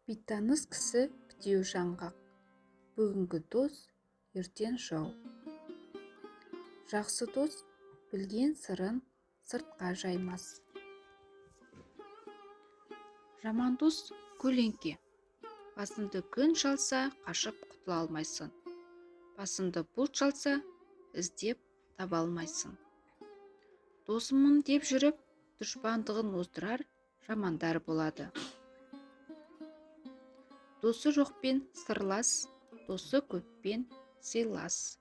Бейтаныс кісі бітеу жаңғақ. Бүгінгі дос, ертең жау. Жақсы дос білген сырын сыртқа жаймас. Жаман дос көлеңке. Басыңды күн шалса, қашып құтыла алмайсың. Басыңды бұлт шалса, іздеп таба алмайсың. Досымын деп жүріп, дұшпандығын оздырар жамандар болады. Досы жоқпен сырлас, досы көппен сыйлас.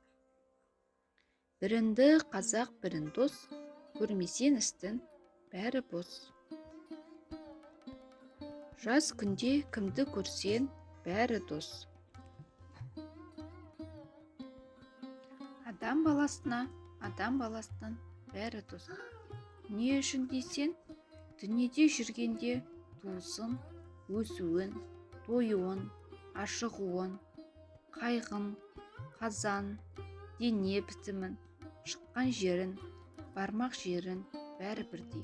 Бірінді қазақ, бірін дос, көрмесен істің бәрі бос. Жаз күнде кімді көрсен бәрі дос. Адам баласынан бәрі дос. Не үшін дейсен, дүниеде жүргенде туысын, өсуін, тойуын, ашығуын, қайғын, қазан, дене бітімін, шыққан жерін, бармақ жерін бәрі бірдей.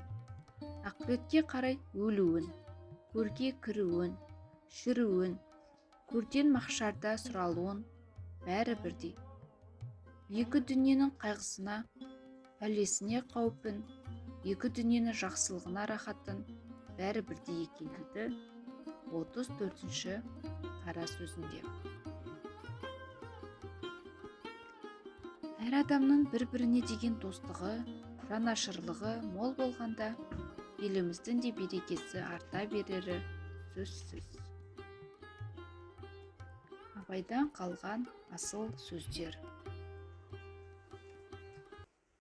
Ақыретке қарай өлуін, көрге кіруін, жүруін, көрден махшарда сұралуын бәрі бірдей. Екі дүниенің қайғысына, пәлесіне қаупін, екі дүниенің жақсылығына рахатын бәрі бірдей екен дейді 34-ші қара сөзінде. Әр адамның бір-біріне деген достығы, жанашырлығы мол болғанда, еліміздің де берекесі арта берері сөзсіз. Абайдан қалған асыл сөздер.